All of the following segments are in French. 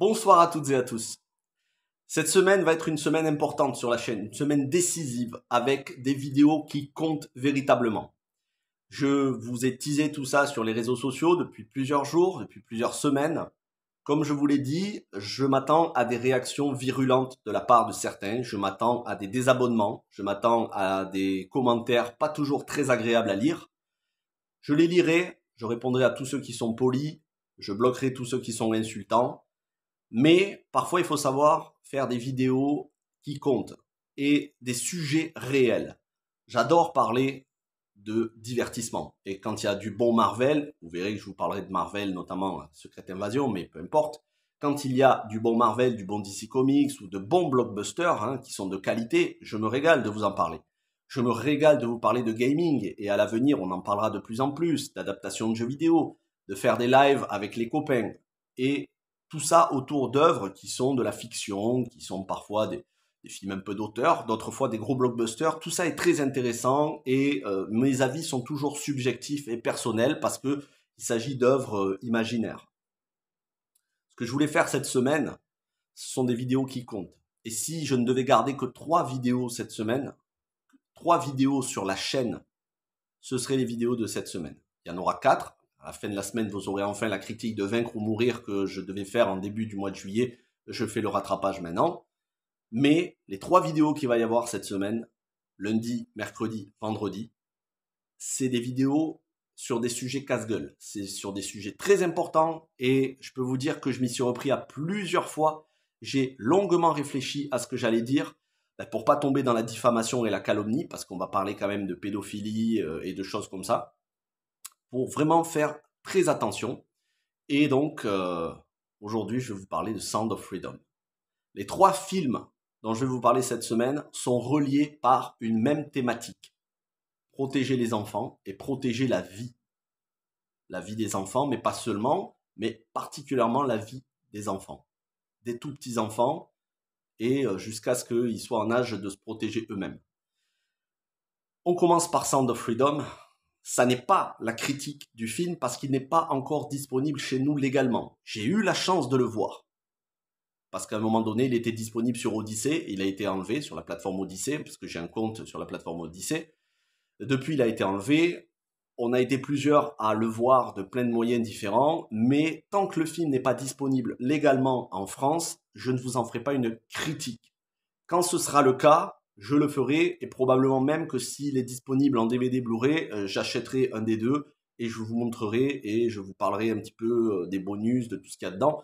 Bonsoir à toutes et à tous. Cette semaine va être une semaine importante sur la chaîne, une semaine décisive avec des vidéos qui comptent véritablement. Je vous ai teasé tout ça sur les réseaux sociaux depuis plusieurs jours, depuis plusieurs semaines. Comme je vous l'ai dit, je m'attends à des réactions virulentes de la part de certains, je m'attends à des désabonnements, je m'attends à des commentaires pas toujours très agréables à lire. Je les lirai, je répondrai à tous ceux qui sont polis, je bloquerai tous ceux qui sont insultants. Mais parfois, il faut savoir faire des vidéos qui comptent et des sujets réels. J'adore parler de divertissement. Et quand il y a du bon Marvel, vous verrez que je vous parlerai de Marvel, notamment Secret Invasion, mais peu importe. Quand il y a du bon Marvel, du bon DC Comics ou de bons blockbusters qui sont de qualité, je me régale de vous en parler. Je me régale de vous parler de gaming et à l'avenir, on en parlera de plus en plus, d'adaptation de jeux vidéo, de faire des lives avec les copains. Et tout ça autour d'œuvres qui sont de la fiction, qui sont parfois des films un peu d'auteur, d'autres fois des gros blockbusters. Tout ça est très intéressant et mes avis sont toujours subjectifs et personnels parce que il s'agit d'œuvres imaginaires. Ce que je voulais faire cette semaine, ce sont des vidéos qui comptent. Et si je ne devais garder que 3 vidéos cette semaine, 3 vidéos sur la chaîne, ce seraient les vidéos de cette semaine. Il y en aura 4. À la fin de la semaine, vous aurez enfin la critique de Vaincre ou Mourir que je devais faire en début du mois de juillet. Je fais le rattrapage maintenant. Mais les 3 vidéos qu'il va y avoir cette semaine, lundi, mercredi, vendredi, c'est des vidéos sur des sujets casse-gueule. C'est sur des sujets très importants et je peux vous dire que je m'y suis repris à plusieurs fois. J'ai longuement réfléchi à ce que j'allais dire pour pas tomber dans la diffamation et la calomnie parce qu'on va parler quand même de pédophilie et de choses comme ça. Pour vraiment faire très attention. Et donc, aujourd'hui, je vais vous parler de Sound of Freedom. Les 3 films dont je vais vous parler cette semaine sont reliés par une même thématique. Protéger les enfants et protéger la vie. La vie des enfants, mais pas seulement, mais particulièrement la vie des enfants. Des tout petits enfants et jusqu'à ce qu'ils soient en âge de se protéger eux-mêmes. On commence par Sound of Freedom. Ça n'est pas la critique du film parce qu'il n'est pas encore disponible chez nous légalement. J'ai eu la chance de le voir. Parce qu'à un moment donné, il était disponible sur Odyssey. Il a été enlevé sur la plateforme Odyssey, parce que j'ai un compte sur la plateforme Odyssey. Depuis, il a été enlevé. On a été plusieurs à le voir de plein de moyens différents. Mais tant que le film n'est pas disponible légalement en France, je ne vous en ferai pas une critique. Quand ce sera le cas, je le ferai et probablement même que s'il est disponible en DVD Blu-ray, j'achèterai un des deux et je vous montrerai et je vous parlerai un petit peu des bonus, de tout ce qu'il y a dedans.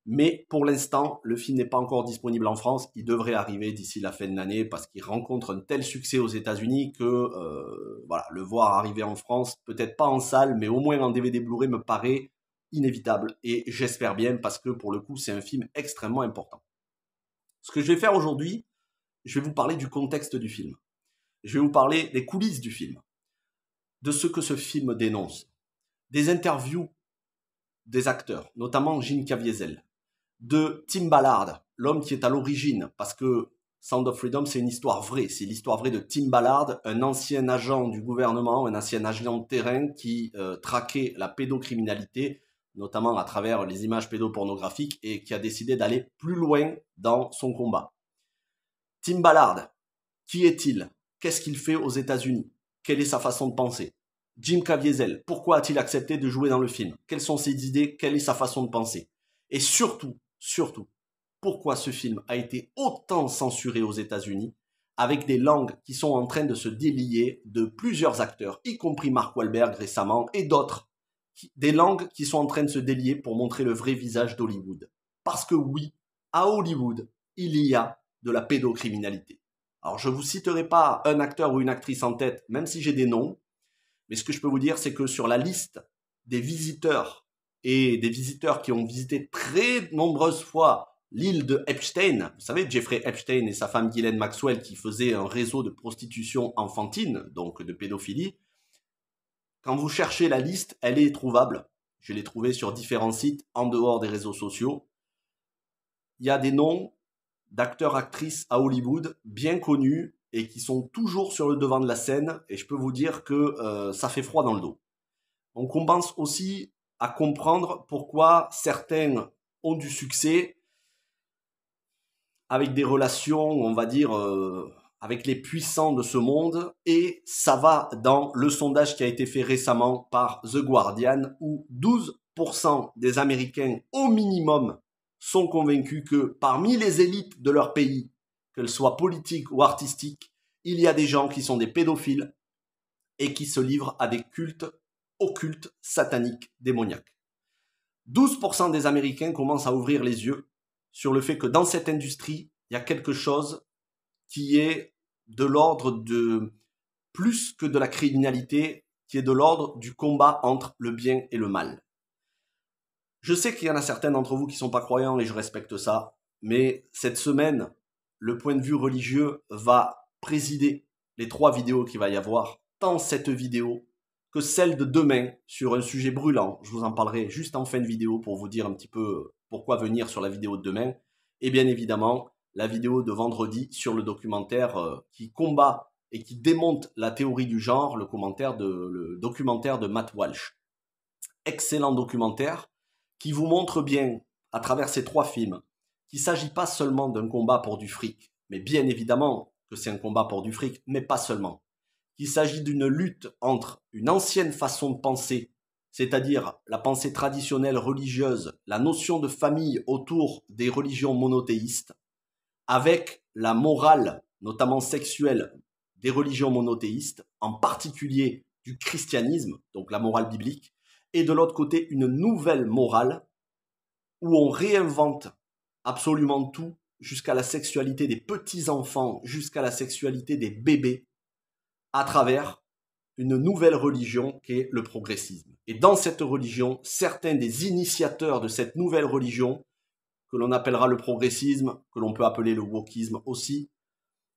Mais pour l'instant, le film n'est pas encore disponible en France. Il devrait arriver d'ici la fin de l'année parce qu'il rencontre un tel succès aux États-Unis que voilà, le voir arriver en France, peut-être pas en salle, mais au moins en DVD Blu-ray me paraît inévitable et j'espère bien parce que pour le coup, c'est un film extrêmement important. Ce que je vais faire aujourd'hui, je vais vous parler du contexte du film. Je vais vous parler des coulisses du film, de ce que ce film dénonce, des interviews des acteurs, notamment Jim Caviezel, de Tim Ballard, l'homme qui est à l'origine, parce que Sound of Freedom, c'est une histoire vraie. C'est l'histoire vraie de Tim Ballard, un ancien agent du gouvernement, un ancien agent de terrain qui traquait la pédocriminalité, notamment à travers les images pédopornographiques, et qui a décidé d'aller plus loin dans son combat. Tim Ballard, qui est-il? Qu'est-ce qu'il fait aux États-Unis? Quelle est sa façon de penser? Jim Caviezel, pourquoi a-t-il accepté de jouer dans le film? Quelles sont ses idées? Quelle est sa façon de penser? Et surtout, pourquoi ce film a été autant censuré aux États-Unis avec des langues qui sont en train de se délier de plusieurs acteurs, y compris Mark Wahlberg récemment et d'autres, des langues qui sont en train de se délier pour montrer le vrai visage d'Hollywood. Parce que oui, à Hollywood, il y a de la pédocriminalité. Alors je ne vous citerai pas un acteur ou une actrice en tête, même si j'ai des noms, mais ce que je peux vous dire, c'est que sur la liste des visiteurs et des visiteurs qui ont visité très nombreuses fois l'île de Epstein, vous savez, Jeffrey Epstein et sa femme Ghislaine Maxwell qui faisaient un réseau de prostitution enfantine, donc de pédophilie, quand vous cherchez la liste, elle est trouvable. Je l'ai trouvée sur différents sites en dehors des réseaux sociaux. Il y a des noms d'acteurs, actrices à Hollywood bien connus et qui sont toujours sur le devant de la scène et je peux vous dire que ça fait froid dans le dos. On commence aussi à comprendre pourquoi certains ont du succès avec des relations, on va dire, avec les puissants de ce monde, et ça va dans le sondage qui a été fait récemment par The Guardian, où 12% des Américains au minimum sont convaincus que parmi les élites de leur pays, qu'elles soient politiques ou artistiques, il y a des gens qui sont des pédophiles et qui se livrent à des cultes occultes, sataniques, démoniaques. 12% des Américains commencent à ouvrir les yeux sur le fait que dans cette industrie, il y a quelque chose qui est de l'ordre de plus que de la criminalité, qui est de l'ordre du combat entre le bien et le mal. Je sais qu'il y en a certains d'entre vous qui ne sont pas croyants et je respecte ça, mais cette semaine, le point de vue religieux va présider les 3 vidéos qu'il va y avoir, tant cette vidéo que celle de demain sur un sujet brûlant. Je vous en parlerai juste en fin de vidéo pour vous dire un petit peu pourquoi venir sur la vidéo de demain. Et bien évidemment, la vidéo de vendredi sur le documentaire qui combat et qui démonte la théorie du genre, le documentaire de Matt Walsh. Excellent documentaire qui vous montre bien, à travers ces 3 films, qu'il ne s'agit pas seulement d'un combat pour du fric, mais bien évidemment que c'est un combat pour du fric, mais pas seulement. Qu'il s'agit d'une lutte entre une ancienne façon de penser, c'est-à-dire la pensée traditionnelle religieuse, la notion de famille autour des religions monothéistes, avec la morale, notamment sexuelle, des religions monothéistes, en particulier du christianisme, donc la morale biblique, et de l'autre côté, une nouvelle morale où on réinvente absolument tout, jusqu'à la sexualité des petits-enfants, jusqu'à la sexualité des bébés, à travers une nouvelle religion qui est le progressisme. Et dans cette religion, certains des initiateurs de cette nouvelle religion, que l'on appellera le progressisme, que l'on peut appeler le wokisme aussi,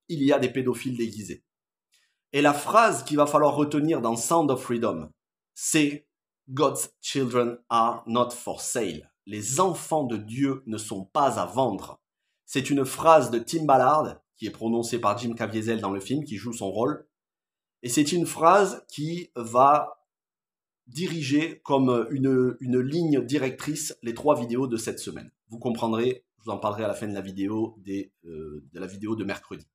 il y a des pédophiles déguisés. Et la phrase qu'il va falloir retenir dans Sound of Freedom, c'est « God's children are not for sale ». Les enfants de Dieu ne sont pas à vendre. C'est une phrase de Tim Ballard, qui est prononcée par Jim Caviezel dans le film, qui joue son rôle. Et c'est une phrase qui va diriger comme une ligne directrice les 3 vidéos de cette semaine. Vous comprendrez, je vous en parlerai à la fin de la vidéo, de la vidéo de mercredi.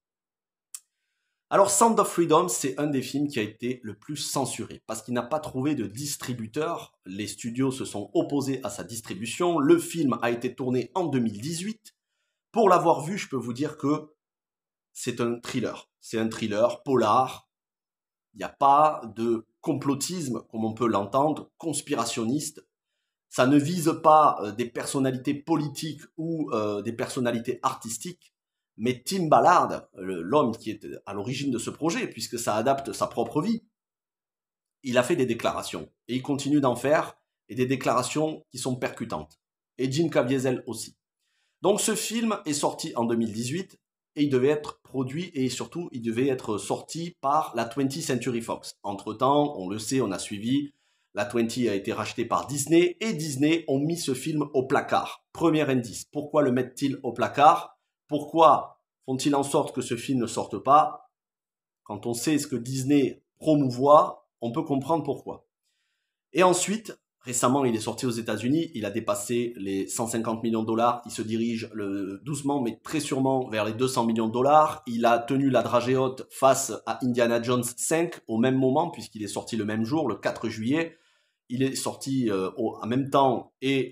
Alors, Sound of Freedom, c'est un des films qui a été le plus censuré parce qu'il n'a pas trouvé de distributeur. Les studios se sont opposés à sa distribution. Le film a été tourné en 2018. Pour l'avoir vu, je peux vous dire que c'est un thriller. C'est un thriller polar. Il n'y a pas de complotisme, comme on peut l'entendre, conspirationniste. Ça ne vise pas des personnalités politiques ou des personnalités artistiques. Mais Tim Ballard, l'homme qui est à l'origine de ce projet, puisque ça adapte sa propre vie, il a fait des déclarations. Et il continue d'en faire, et des déclarations qui sont percutantes. Et Jim Caviezel aussi. Donc ce film est sorti en 2018, et il devait être produit, et surtout, il devait être sorti par la 20th Century Fox. Entre-temps, on le sait, on a suivi, la 20 a été rachetée par Disney, et Disney ont mis ce film au placard. Premier indice, pourquoi le mettent-ils au placard ? Pourquoi font-ils en sorte que ce film ne sorte pas? Quand on sait ce que Disney promouvoit, on peut comprendre pourquoi. Et ensuite, récemment, il est sorti aux États-Unis, il a dépassé les 150 millions de dollars, il se dirige doucement mais très sûrement vers les 200 millions de dollars. Il a tenu la dragée haute face à Indiana Jones 5 au même moment, puisqu'il est sorti le même jour, le 4 juillet. Il est sorti en même temps et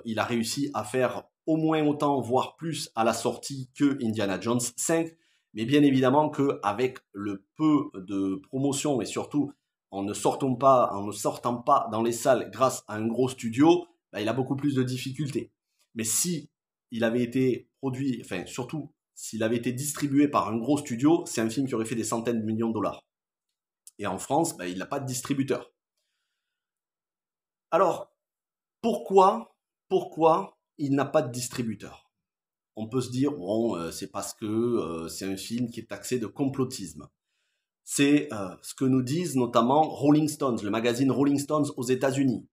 il a réussi à faire au moins autant, voire plus à la sortie que Indiana Jones 5. Mais bien évidemment qu'avec le peu de promotion et surtout en ne sortant pas dans les salles grâce à un gros studio, il a beaucoup plus de difficultés. Mais si il avait été produit, enfin surtout s'il avait été distribué par un gros studio, c'est un film qui aurait fait des centaines de millions de dollars. Et en France, il n'a pas de distributeur. Alors, pourquoi il n'a pas de distributeur? On peut se dire, bon, c'est parce que c'est un film qui est taxé de complotisme. C'est ce que nous disent notamment Rolling Stones, le magazine Rolling Stones aux États-Unis.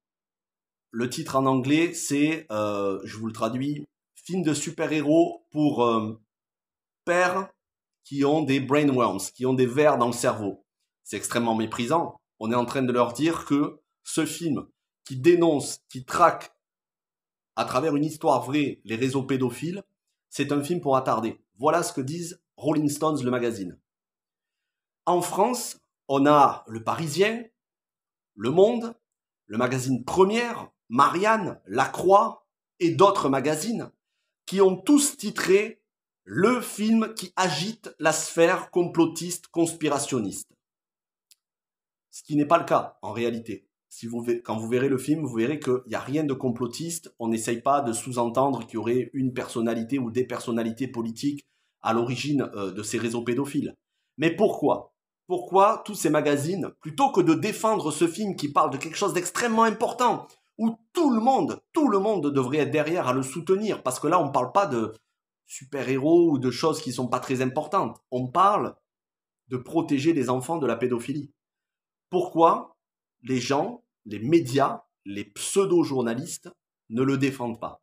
Le titre en anglais, c'est, je vous le traduis, film de super-héros pour pères qui ont des brainworms, qui ont des vers dans le cerveau. C'est extrêmement méprisant. On est en train de leur dire que ce film qui dénonce, qui traque à travers une histoire vraie les réseaux pédophiles, c'est un film pour attarder. Voilà ce que disent Rolling Stones, le magazine. En France, on a Le Parisien, Le Monde, le magazine Première, Marianne, La Croix et d'autres magazines qui ont tous titré le film qui agite la sphère complotiste conspirationniste. Ce qui n'est pas le cas en réalité. Quand vous verrez le film, vous verrez qu'il n'y a rien de complotiste. On n'essaye pas de sous-entendre qu'il y aurait une personnalité ou des personnalités politiques à l'origine de ces réseaux pédophiles. Mais pourquoi ? Pourquoi tous ces magazines, plutôt que de défendre ce film qui parle de quelque chose d'extrêmement important, où tout le monde devrait être derrière à le soutenir, parce que là on ne parle pas de super-héros ou de choses qui ne sont pas très importantes. On parle de protéger les enfants de la pédophilie. Pourquoi les gens, les médias, les pseudo-journalistes ne le défendent pas?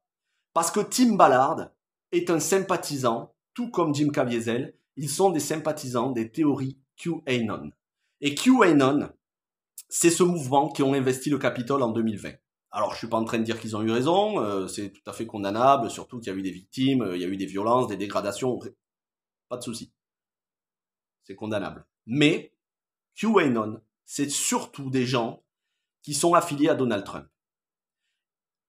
Parce que Tim Ballard est un sympathisant, tout comme Jim Caviezel, ils sont des sympathisants des théories QAnon. Et QAnon, c'est ce mouvement qui ont investi le Capitole en 2020. Alors, je suis pas en train de dire qu'ils ont eu raison, c'est tout à fait condamnable, surtout qu'il y a eu des victimes, il y a eu des violences, des dégradations, pas de souci. C'est condamnable. Mais QAnon, c'est surtout des gens qui sont affiliés à Donald Trump.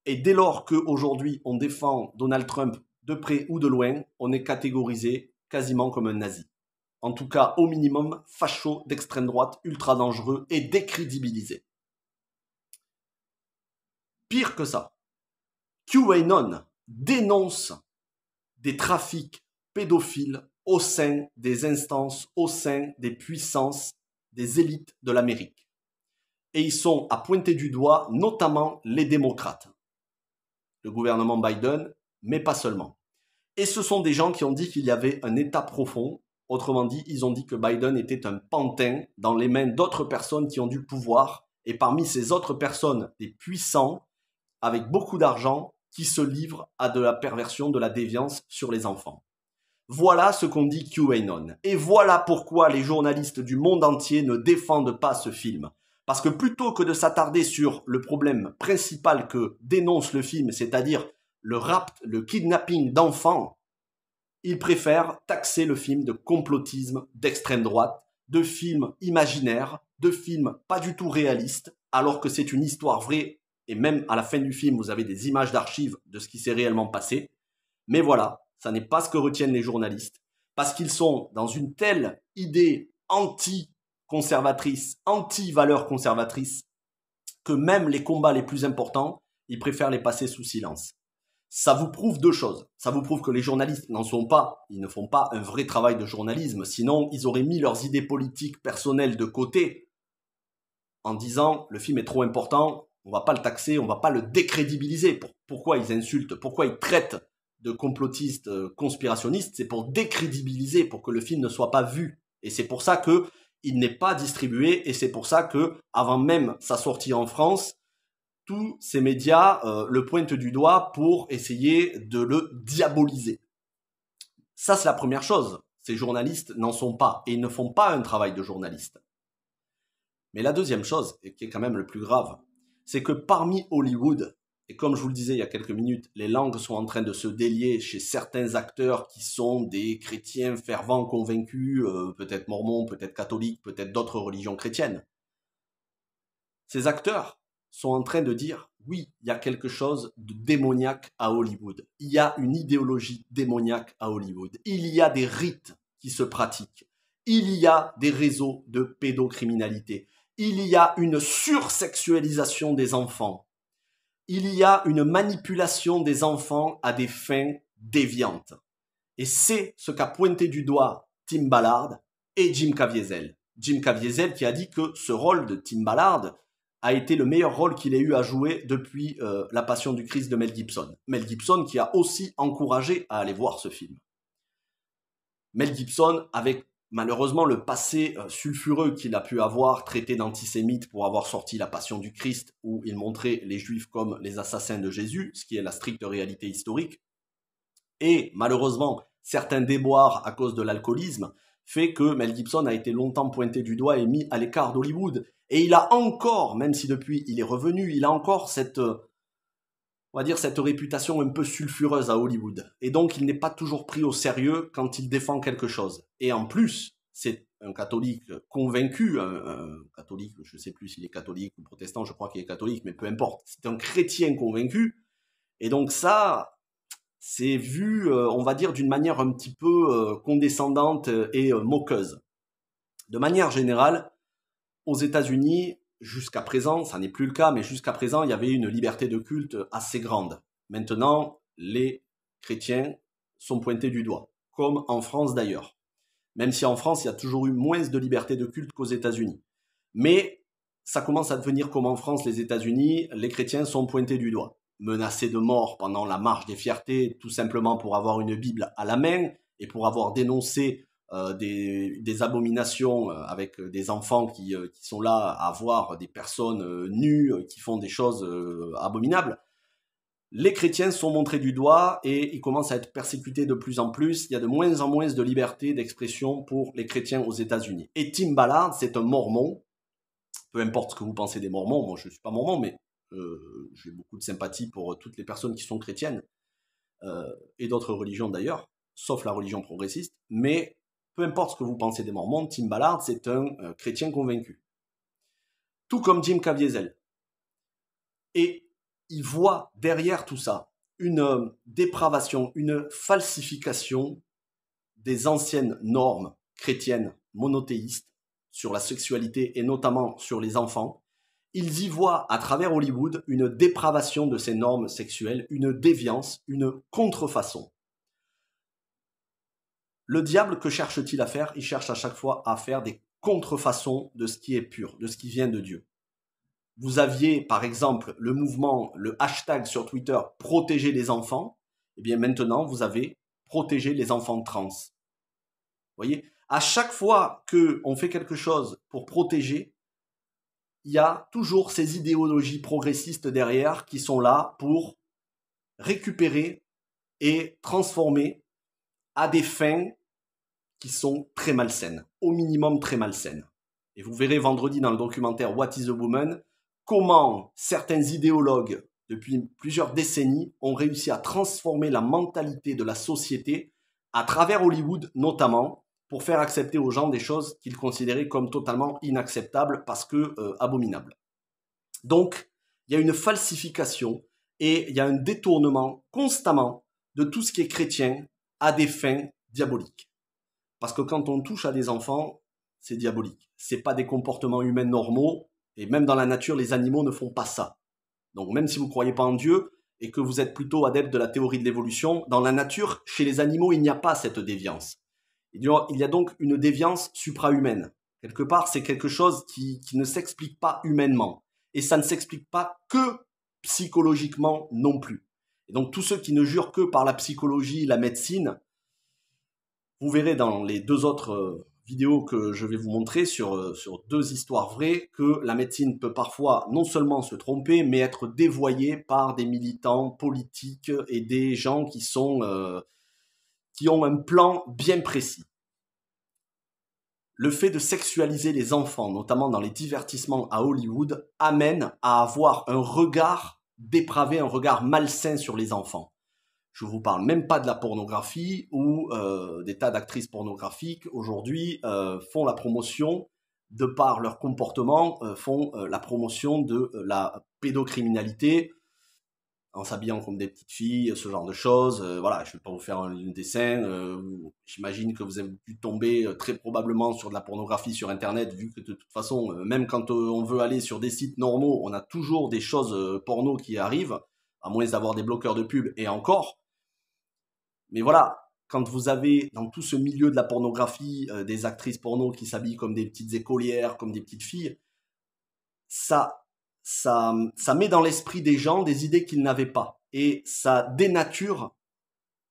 Et dès lors qu'aujourd'hui on défend Donald Trump de près ou de loin, on est catégorisé quasiment comme un nazi. En tout cas, au minimum, facho d'extrême droite, ultra dangereux et décrédibilisé. Pire que ça, QAnon dénonce des trafics pédophiles au sein des instances, au sein des puissances, des élites de l'Amérique. Et ils sont à pointer du doigt, notamment les démocrates. Le gouvernement Biden, mais pas seulement. Et ce sont des gens qui ont dit qu'il y avait un État profond. Autrement dit, ils ont dit que Biden était un pantin dans les mains d'autres personnes qui ont du pouvoir. Et parmi ces autres personnes, des puissants, avec beaucoup d'argent, qui se livrent à de la perversion, de la déviance sur les enfants. Voilà ce qu'on dit QAnon. Et voilà pourquoi les journalistes du monde entier ne défendent pas ce film. Parce que plutôt que de s'attarder sur le problème principal que dénonce le film, c'est-à-dire le kidnapping d'enfants, ils préfèrent taxer le film de complotisme d'extrême droite, de film imaginaire, de film pas du tout réaliste, alors que c'est une histoire vraie, et même à la fin du film, vous avez des images d'archives de ce qui s'est réellement passé. Mais voilà, ça n'est pas ce que retiennent les journalistes, parce qu'ils sont dans une telle idée anti-conservatrice, anti-valeurs conservatrices, que même les combats les plus importants, ils préfèrent les passer sous silence. Ça vous prouve deux choses. Ça vous prouve que les journalistes n'en sont pas, ils ne font pas un vrai travail de journalisme, sinon ils auraient mis leurs idées politiques personnelles de côté en disant le film est trop important, on va pas le taxer, on va pas le décrédibiliser. Pourquoi ils insultent, pourquoi ils traitent de complotistes conspirationnistes? C'est pour décrédibiliser, pour que le film ne soit pas vu. Et c'est pour ça que il n'est pas distribué, et c'est pour ça que avant même sa sortie en France, tous ces médias le pointent du doigt pour essayer de le diaboliser. Ça, c'est la première chose. Ces journalistes n'en sont pas, et ils ne font pas un travail de journaliste. Mais la deuxième chose, et qui est quand même le plus grave, c'est que parmi Hollywood, et comme je vous le disais il y a quelques minutes, les langues sont en train de se délier chez certains acteurs qui sont des chrétiens fervents, convaincus, peut-être mormons, peut-être catholiques, peut-être d'autres religions chrétiennes. Ces acteurs sont en train de dire, oui, il y a quelque chose de démoniaque à Hollywood. Il y a une idéologie démoniaque à Hollywood. Il y a des rites qui se pratiquent. Il y a des réseaux de pédocriminalité. Il y a une sursexualisation des enfants. Il y a une manipulation des enfants à des fins déviantes. Et c'est ce qu'a pointé du doigt Tim Ballard et Jim Caviezel. Jim Caviezel qui a dit que ce rôle de Tim Ballard a été le meilleur rôle qu'il ait eu à jouer depuis La Passion du Christ de Mel Gibson. Mel Gibson qui a aussi encouragé à aller voir ce film. Mel Gibson, avec malheureusement le passé sulfureux qu'il a pu avoir, traité d'antisémite pour avoir sorti La Passion du Christ, où il montrait les Juifs comme les assassins de Jésus, ce qui est la stricte réalité historique, et malheureusement certains déboires à cause de l'alcoolisme, fait que Mel Gibson a été longtemps pointé du doigt et mis à l'écart d'Hollywood. Et il a encore, même si depuis il est revenu, il a encore cette on va dire, cette réputation un peu sulfureuse à Hollywood. Et donc, il n'est pas toujours pris au sérieux quand il défend quelque chose. Et en plus, c'est un catholique convaincu, un catholique, je ne sais plus s'il est catholique ou protestant, je crois qu'il est catholique, mais peu importe. C'est un chrétien convaincu. Et donc ça, c'est vu, on va dire, d'une manière un petit peu condescendante et moqueuse. De manière générale, aux États-Unis, jusqu'à présent, ça n'est plus le cas, mais jusqu'à présent, il y avait une liberté de culte assez grande. Maintenant, les chrétiens sont pointés du doigt, comme en France d'ailleurs. Même si en France, il y a toujours eu moins de liberté de culte qu'aux États-Unis. Mais ça commence à devenir comme en France, les États-Unis, les chrétiens sont pointés du doigt. Menacés de mort pendant la marche des fiertés, tout simplement pour avoir une Bible à la main et pour avoir dénoncé des abominations avec des enfants qui sont là à voir des personnes nues qui font des choses abominables. Les chrétiens sont montrés du doigt et ils commencent à être persécutés de plus en plus. Il y a de moins en moins de liberté d'expression pour les chrétiens aux États-Unis. Et Tim Ballard, c'est un mormon. Peu importe ce que vous pensez des mormons, moi je ne suis pas mormon, mais j'ai beaucoup de sympathie pour toutes les personnes qui sont chrétiennes et d'autres religions d'ailleurs, sauf la religion progressiste. Mais peu importe ce que vous pensez des mormons, Tim Ballard, c'est un chrétien convaincu. Tout comme Jim Caviezel. Et il voit derrière tout ça une dépravation, une falsification des anciennes normes chrétiennes monothéistes sur la sexualité et notamment sur les enfants. Ils y voient à travers Hollywood une dépravation de ces normes sexuelles, une déviance, une contrefaçon. Le diable, que cherche-t-il à faire? Il cherche à chaque fois à faire des contrefaçons de ce qui est pur, de ce qui vient de Dieu. Vous aviez, par exemple, le mouvement, le hashtag sur Twitter « Protéger les enfants ». Eh bien, maintenant, vous avez « Protéger les enfants trans ». Vous voyez, à chaque fois qu'on fait quelque chose pour protéger, il y a toujours ces idéologies progressistes derrière qui sont là pour récupérer et transformer à des fins qui sont très malsaines, au minimum très malsaines. Et vous verrez vendredi dans le documentaire What is a Woman comment certains idéologues, depuis plusieurs décennies, ont réussi à transformer la mentalité de la société, à travers Hollywood notamment, pour faire accepter aux gens des choses qu'ils considéraient comme totalement inacceptables parce que abominables. Donc, il y a une falsification et il y a un détournement constamment de tout ce qui est chrétien à des fins diaboliques. Parce que quand on touche à des enfants, c'est diabolique. C'est pas des comportements humains normaux. Et même dans la nature, les animaux ne font pas ça. Donc même si vous ne croyez pas en Dieu et que vous êtes plutôt adepte de la théorie de l'évolution, dans la nature, chez les animaux, il n'y a pas cette déviance. Il y a donc une déviance suprahumaine. Quelque part, c'est quelque chose qui ne s'explique pas humainement. Et ça ne s'explique pas que psychologiquement non plus. Et donc tous ceux qui ne jurent que par la psychologie, la médecine, vous verrez dans les deux autres vidéos que je vais vous montrer sur deux histoires vraies que la médecine peut parfois non seulement se tromper, mais être dévoyée par des militants politiques et des gens qui ont un plan bien précis. Le fait de sexualiser les enfants, notamment dans les divertissements à Hollywood, amène à avoir un regard dépravé, un regard malsain sur les enfants. Je vous parle même pas de la pornographie où des tas d'actrices pornographiques aujourd'hui font la promotion, de par leur comportement, font la promotion de la pédocriminalité en s'habillant comme des petites filles, ce genre de choses. Voilà, je ne vais pas vous faire un dessin. J'imagine que vous avez dû tomber très probablement sur de la pornographie sur Internet, vu que de toute façon, même quand on veut aller sur des sites normaux, on a toujours des choses porno qui arrivent, à moins d'avoir des bloqueurs de pub et encore. Mais voilà, quand vous avez dans tout ce milieu de la pornographie des actrices porno qui s'habillent comme des petites écolières, comme des petites filles, ça met dans l'esprit des gens des idées qu'ils n'avaient pas. Et ça dénature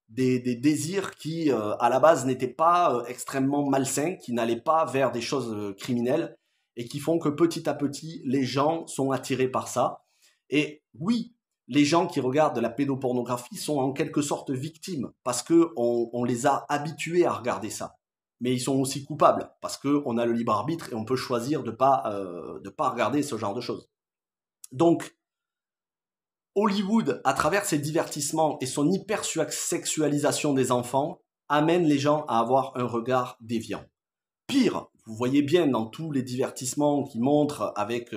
des désirs qui, à la base, n'étaient pas extrêmement malsains, qui n'allaient pas vers des choses criminelles, et qui font que petit à petit, les gens sont attirés par ça. Et oui, les gens qui regardent de la pédopornographie sont en quelque sorte victimes parce qu'on les a habitués à regarder ça. Mais ils sont aussi coupables parce qu'on a le libre arbitre et on peut choisir de pas regarder ce genre de choses. Donc, Hollywood, à travers ses divertissements et son hypersexualisation des enfants, amène les gens à avoir un regard déviant. Pire, vous voyez bien dans tous les divertissements qui montrent avec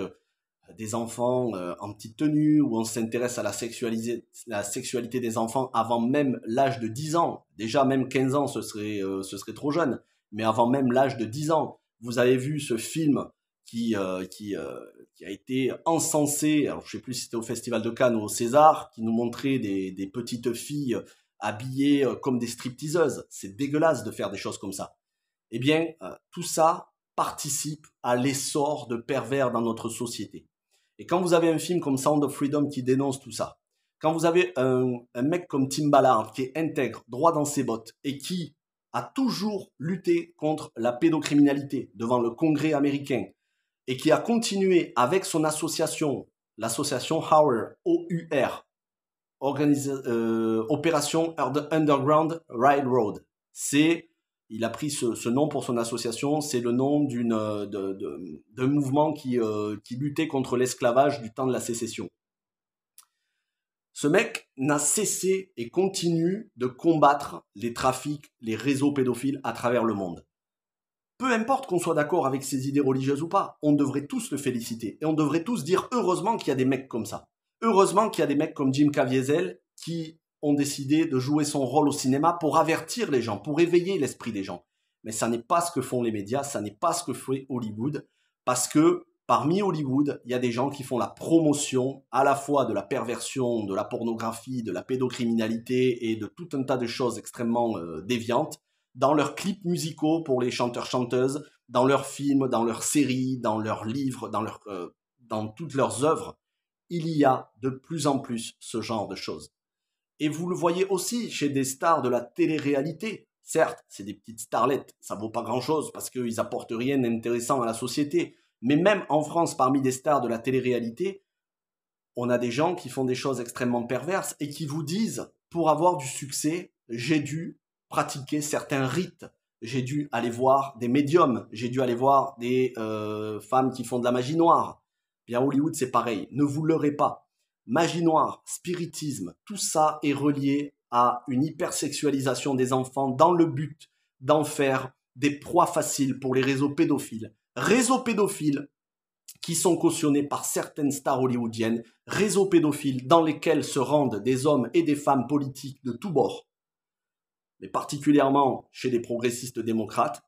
des enfants en petite tenue, où on s'intéresse à la sexualité des enfants avant même l'âge de 10 ans. Déjà, même 15 ans, ce serait trop jeune. Mais avant même l'âge de 10 ans, vous avez vu ce film qui a été encensé, alors je sais plus si c'était au Festival de Cannes ou au César, qui nous montrait des petites filles habillées comme des stripteaseuses. C'est dégueulasse de faire des choses comme ça. Eh bien, tout ça participe à l'essor de pervers dans notre société. Et quand vous avez un film comme Sound of Freedom qui dénonce tout ça, quand vous avez un mec comme Tim Ballard qui est intègre, droit dans ses bottes, et qui a toujours lutté contre la pédocriminalité devant le Congrès américain, et qui a continué avec son association, l'association Howard, OUR, Opération Underground Railroad. Il a pris ce nom pour son association, c'est le nom d'un mouvement qui luttait contre l'esclavage du temps de la sécession. Ce mec n'a cessé et continue de combattre les trafics, les réseaux pédophiles à travers le monde. Peu importe qu'on soit d'accord avec ses idées religieuses ou pas, on devrait tous le féliciter et on devrait tous dire heureusement qu'il y a des mecs comme ça. Heureusement qu'il y a des mecs comme Jim Caviezel qui ont décidé de jouer son rôle au cinéma pour avertir les gens, pour éveiller l'esprit des gens. Mais ça n'est pas ce que font les médias, ça n'est pas ce que fait Hollywood, parce que parmi Hollywood, il y a des gens qui font la promotion à la fois de la perversion, de la pornographie, de la pédocriminalité et de tout un tas de choses extrêmement déviantes dans leurs clips musicaux pour les chanteurs-chanteuses, dans leurs films, dans leurs séries, dans leurs livres, dans toutes leurs œuvres. Il y a de plus en plus ce genre de choses. Et vous le voyez aussi chez des stars de la télé-réalité. Certes, c'est des petites starlettes, ça vaut pas grand-chose parce qu'ils apportent rien d'intéressant à la société. Mais même en France, parmi des stars de la télé-réalité, on a des gens qui font des choses extrêmement perverses et qui vous disent, pour avoir du succès, j'ai dû pratiquer certains rites. J'ai dû aller voir des médiums, j'ai dû aller voir des femmes qui font de la magie noire. Bien, Hollywood, c'est pareil. Ne vous leurrez pas. Magie noire, spiritisme, tout ça est relié à une hypersexualisation des enfants dans le but d'en faire des proies faciles pour les réseaux pédophiles. Réseaux pédophiles qui sont cautionnés par certaines stars hollywoodiennes, réseaux pédophiles dans lesquels se rendent des hommes et des femmes politiques de tous bords, mais particulièrement chez les progressistes démocrates,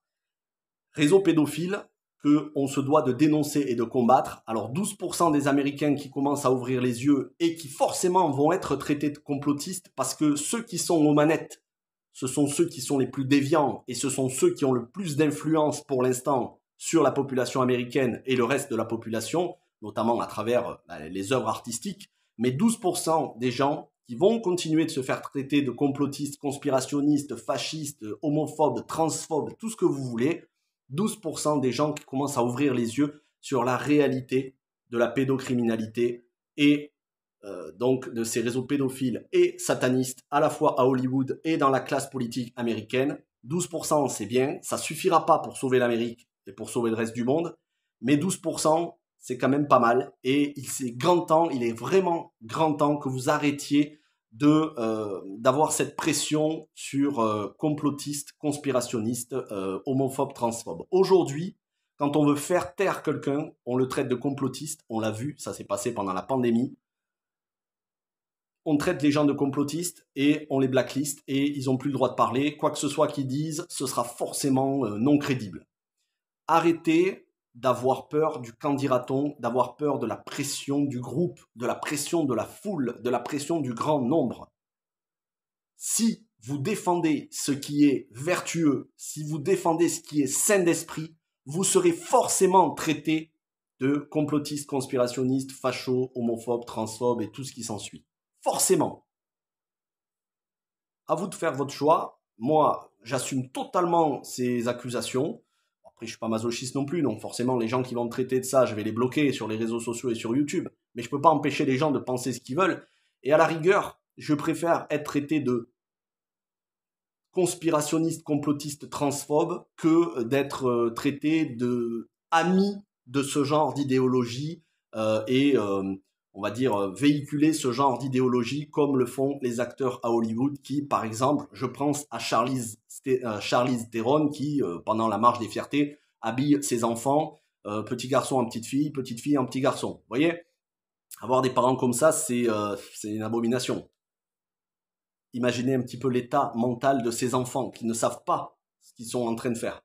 réseaux pédophiles qu'on se doit de dénoncer et de combattre. Alors 12% des Américains qui commencent à ouvrir les yeux et qui forcément vont être traités de complotistes parce que ceux qui sont aux manettes, ce sont ceux qui sont les plus déviants et ce sont ceux qui ont le plus d'influence pour l'instant sur la population américaine et le reste de la population, notamment à travers les œuvres artistiques. Mais 12% des gens qui vont continuer de se faire traiter de complotistes, conspirationnistes, fascistes, homophobes, transphobes, tout ce que vous voulez, 12% des gens qui commencent à ouvrir les yeux sur la réalité de la pédocriminalité et donc de ces réseaux pédophiles et satanistes à la fois à Hollywood et dans la classe politique américaine. 12% c'est bien, ça suffira pas pour sauver l'Amérique et pour sauver le reste du monde, mais 12% c'est quand même pas mal et il est vraiment grand temps que vous arrêtiez d'avoir cette pression sur complotistes, conspirationnistes, homophobes, transphobes. Aujourd'hui, quand on veut faire taire quelqu'un, on le traite de complotiste, on l'a vu, ça s'est passé pendant la pandémie. On traite les gens de complotistes et on les blacklist et ils n'ont plus le droit de parler. Quoi que ce soit qu'ils disent, ce sera forcément non crédible. Arrêtez d'avoir peur du qu'en dira-t-on, d'avoir peur de la pression du groupe, de la pression de la foule, de la pression du grand nombre. Si vous défendez ce qui est vertueux, si vous défendez ce qui est sain d'esprit, vous serez forcément traité de complotiste, conspirationniste, facho, homophobe, transphobe et tout ce qui s'ensuit. Forcément. À vous de faire votre choix. Moi, j'assume totalement ces accusations. Après, je suis pas masochiste non plus, donc forcément, les gens qui vont me traiter de ça, je vais les bloquer sur les réseaux sociaux et sur YouTube. Mais je peux pas empêcher les gens de penser ce qu'ils veulent. Et à la rigueur, je préfère être traité de conspirationniste, complotiste, transphobe que d'être traité de ami de ce genre d'idéologie et on va dire, véhiculer ce genre d'idéologie comme le font les acteurs à Hollywood qui, par exemple, je pense à Charlize Theron qui, pendant la marche des fiertés, habille ses enfants, petit garçon en petite fille en petit garçon. Vous voyez, avoir des parents comme ça, c'est une abomination. Imaginez un petit peu l'état mental de ces enfants qui ne savent pas ce qu'ils sont en train de faire.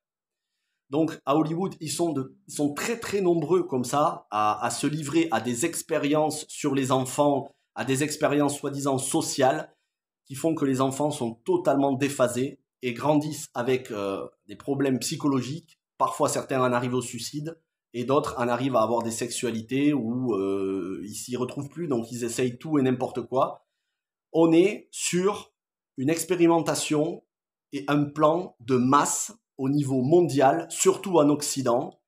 Donc à Hollywood, ils sont très très nombreux comme ça à se livrer à des expériences sur les enfants, à des expériences soi-disant sociales qui font que les enfants sont totalement déphasés et grandissent avec des problèmes psychologiques. Parfois certains en arrivent au suicide et d'autres en arrivent à avoir des sexualités où ils s'y retrouvent plus, donc ils essayent tout et n'importe quoi. On est sur une expérimentation et un plan de masse au niveau mondial, surtout en Occident,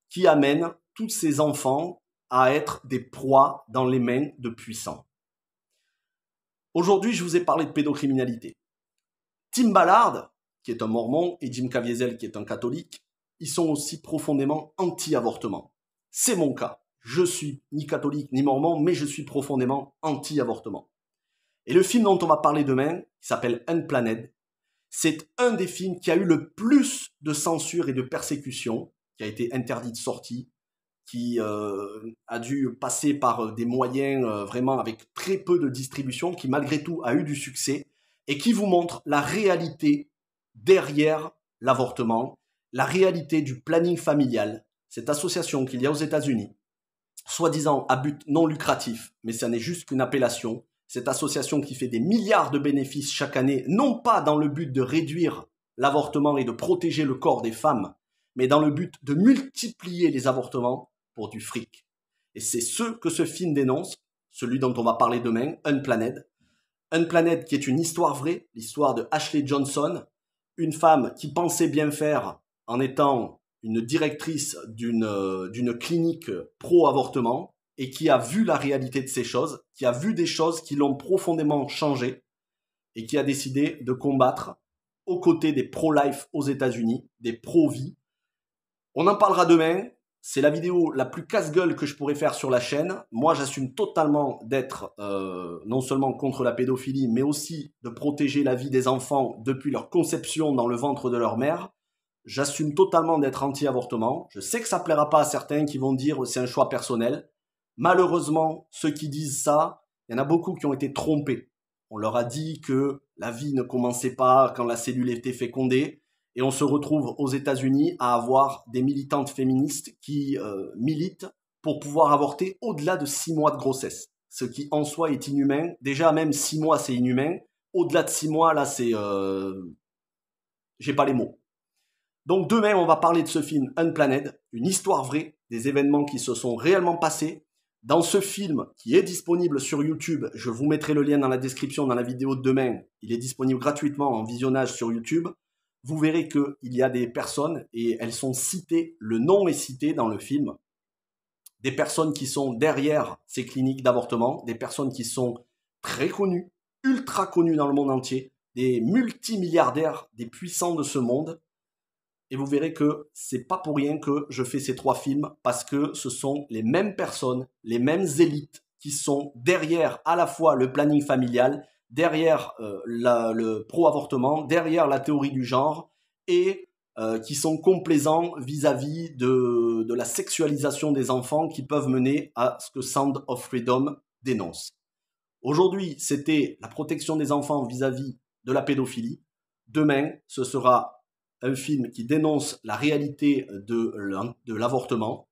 qui amène tous ces enfants à être des proies dans les mains de puissants. Aujourd'hui, je vous ai parlé de pédocriminalité. Tim Ballard, qui est un mormon, et Jim Caviezel, qui est un catholique, ils sont aussi profondément anti-avortement. C'est mon cas. Je suis ni catholique ni mormon, mais je suis profondément anti-avortement. Et le film dont on va parler demain, qui s'appelle Unplanned, c'est un des films qui a eu le plus de censure et de persécution, qui a été interdit de sortie, qui a dû passer par des moyens vraiment avec très peu de distribution, qui malgré tout a eu du succès, et qui vous montre la réalité derrière l'avortement, la réalité du planning familial, cette association qu'il y a aux États-Unis, soi-disant à but non lucratif, mais ça n'est juste qu'une appellation, cette association qui fait des milliards de bénéfices chaque année, non pas dans le but de réduire l'avortement et de protéger le corps des femmes, mais dans le but de multiplier les avortements pour du fric. Et c'est ce que ce film dénonce, celui dont on va parler demain, Unplanned. Unplanned qui est une histoire vraie, l'histoire de Ashley Johnson, une femme qui pensait bien faire en étant une directrice d'une clinique pro-avortement, et qui a vu la réalité de ces choses, qui a vu des choses qui l'ont profondément changé et qui a décidé de combattre aux côtés des pro-life aux États-Unis, des pro-vie. On en parlera demain. C'est la vidéo la plus casse-gueule que je pourrais faire sur la chaîne. Moi, j'assume totalement d'être non seulement contre la pédophilie, mais aussi de protéger la vie des enfants depuis leur conception dans le ventre de leur mère. J'assume totalement d'être anti-avortement. Je sais que ça plaira pas à certains qui vont dire c'est un choix personnel. Malheureusement, ceux qui disent ça, il y en a beaucoup qui ont été trompés. On leur a dit que la vie ne commençait pas quand la cellule était fécondée, et on se retrouve aux États-Unis à avoir des militantes féministes qui militent pour pouvoir avorter au-delà de 6 mois de grossesse, ce qui en soi est inhumain. Déjà même 6 mois c'est inhumain, au-delà de 6 mois là c'est... j'ai pas les mots. Donc demain on va parler de ce film Unplanned, une histoire vraie, des événements qui se sont réellement passés. Dans ce film qui est disponible sur YouTube, je vous mettrai le lien dans la description dans la vidéo de demain, il est disponible gratuitement en visionnage sur YouTube. Vous verrez qu'il y a des personnes, et elles sont citées, le nom est cité dans le film, des personnes qui sont derrière ces cliniques d'avortement, des personnes qui sont très connues, ultra connues dans le monde entier, des multimilliardaires, des puissants de ce monde. Et vous verrez que c'est pas pour rien que je fais ces 3 films, parce que ce sont les mêmes personnes, les mêmes élites qui sont derrière à la fois le planning familial, derrière le pro-avortement, derrière la théorie du genre, et qui sont complaisants vis-à-vis de la sexualisation des enfants qui peuvent mener à ce que Sound of Freedom dénonce. Aujourd'hui, c'était la protection des enfants vis-à-vis de la pédophilie. Demain, ce sera un film qui dénonce la réalité de l'avortement.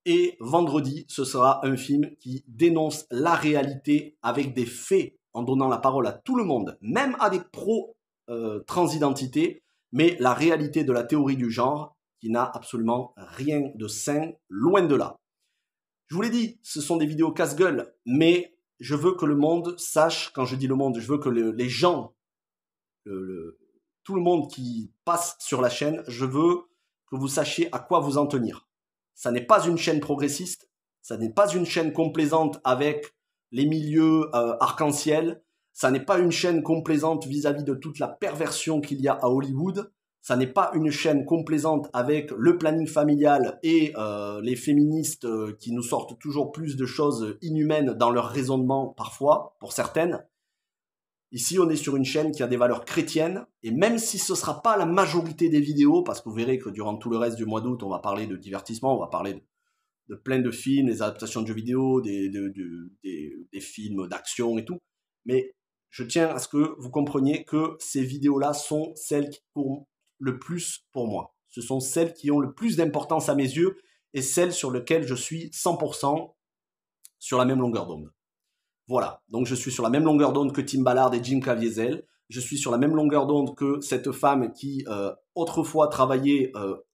Et vendredi, ce sera un film qui dénonce la réalité avec des faits, en donnant la parole à tout le monde, même à des pro-transidentité, mais la réalité de la théorie du genre qui n'a absolument rien de sain, loin de là. Je vous l'ai dit, ce sont des vidéos casse-gueule, mais je veux que le monde sache, quand je dis le monde, je veux que les gens, tout le monde qui passe sur la chaîne, je veux que vous sachiez à quoi vous en tenir. Ça n'est pas une chaîne progressiste, ça n'est pas une chaîne complaisante avec les milieux arc-en-ciel, ça n'est pas une chaîne complaisante vis-à-vis de toute la perversion qu'il y a à Hollywood, Ça n'est pas une chaîne complaisante avec le planning familial et les féministes qui nous sortent toujours plus de choses inhumaines dans leur raisonnement parfois, pour certaines. Ici, on est sur une chaîne qui a des valeurs chrétiennes, et même si ce ne sera pas la majorité des vidéos, parce que vous verrez que durant tout le reste du mois d'août, on va parler de divertissement, on va parler de plein de films, des adaptations de jeux vidéo, des films d'action et tout, mais je tiens à ce que vous compreniez que ces vidéos-là sont celles qui comptent le plus pour moi. Ce sont celles qui ont le plus d'importance à mes yeux, et celles sur lesquelles je suis 100% sur la même longueur d'onde. Voilà, donc je suis sur la même longueur d'onde que Tim Ballard et Jim Caviezel. Je suis sur la même longueur d'onde que cette femme qui autrefois travaillait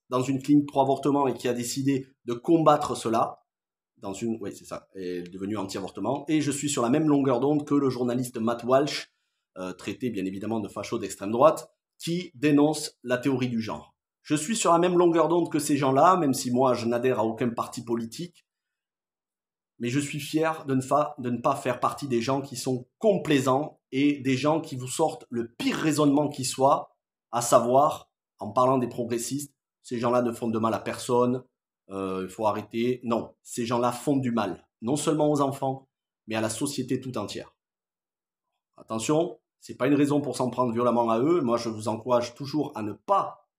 dans une clinique pour avortement et qui a décidé de combattre cela. Oui, c'est ça, elle est devenue anti-avortement. Et je suis sur la même longueur d'onde que le journaliste Matt Walsh, traité bien évidemment de facho d'extrême droite, qui dénonce la théorie du genre. Je suis sur la même longueur d'onde que ces gens-là, même si moi je n'adhère à aucun parti politique. Mais je suis fier de ne pas faire partie des gens qui sont complaisants et des gens qui vous sortent le pire raisonnement qui soit, à savoir, en parlant des progressistes, ces gens-là ne font de mal à personne, il faut arrêter. Non, ces gens-là font du mal, non seulement aux enfants, mais à la société tout entière. Attention, c'est pas une raison pour s'en prendre violemment à eux. Moi, je vous encourage toujours à ne pas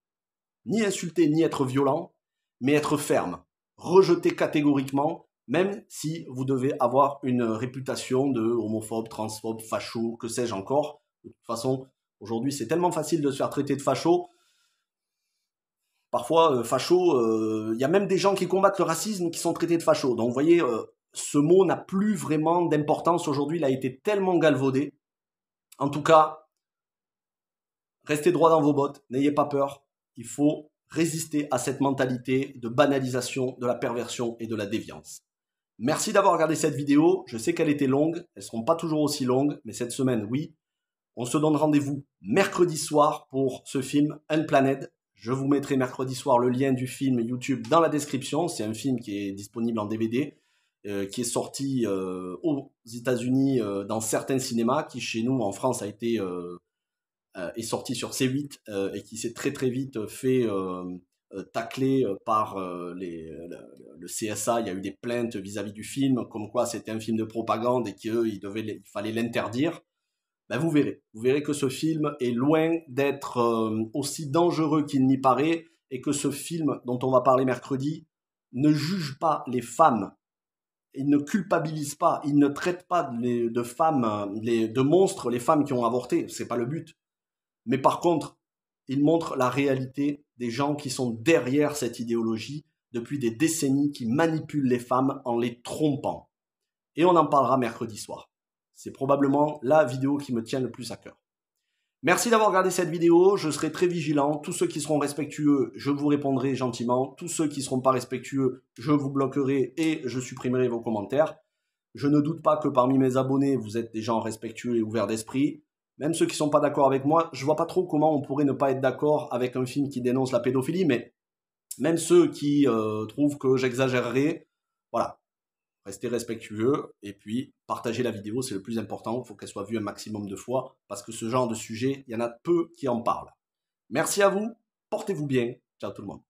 ni insulter, ni être violent, mais être ferme, rejeter catégoriquement, même si vous devez avoir une réputation de homophobe, transphobe, facho, que sais-je encore. De toute façon, aujourd'hui, c'est tellement facile de se faire traiter de facho. Parfois, facho, y a même des gens qui combattent le racisme qui sont traités de facho. Donc, vous voyez, ce mot n'a plus vraiment d'importance aujourd'hui. Il a été tellement galvaudé. En tout cas, restez droit dans vos bottes. N'ayez pas peur. Il faut résister à cette mentalité de banalisation, de la perversion et de la déviance. Merci d'avoir regardé cette vidéo. Je sais qu'elle était longue. Elles ne seront pas toujours aussi longues, mais cette semaine, oui. On se donne rendez-vous mercredi soir pour ce film Unplanned. Je vous mettrai mercredi soir le lien du film YouTube dans la description. C'est un film qui est disponible en DVD, qui est sorti aux États-Unis dans certains cinémas, qui chez nous en France est sorti sur C8 et qui s'est très très vite fait taclé par le CSA. Il y a eu des plaintes vis-à-vis du film, comme quoi c'était un film de propagande et qu'il fallait l'interdire. Ben vous verrez que ce film est loin d'être aussi dangereux qu'il n'y paraît, et que ce film dont on va parler mercredi ne juge pas les femmes, il ne culpabilise pas, il ne traite pas de femmes, de monstres, les femmes qui ont avorté, c'est pas le but. Mais par contre, il montre la réalité des gens qui sont derrière cette idéologie depuis des décennies, qui manipulent les femmes en les trompant. Et on en parlera mercredi soir. C'est probablement la vidéo qui me tient le plus à cœur. Merci d'avoir regardé cette vidéo, je serai très vigilant. Tous ceux qui seront respectueux, je vous répondrai gentiment. Tous ceux qui ne seront pas respectueux, je vous bloquerai et je supprimerai vos commentaires. Je ne doute pas que parmi mes abonnés, vous êtes des gens respectueux et ouverts d'esprit. Même ceux qui ne sont pas d'accord avec moi, je ne vois pas trop comment on pourrait ne pas être d'accord avec un film qui dénonce la pédophilie, mais même ceux qui trouvent que j'exagérerai, voilà. Restez respectueux et puis partagez la vidéo, c'est le plus important. Il faut qu'elle soit vue un maximum de fois parce que ce genre de sujet, il y en a peu qui en parlent. Merci à vous, portez-vous bien. Ciao tout le monde.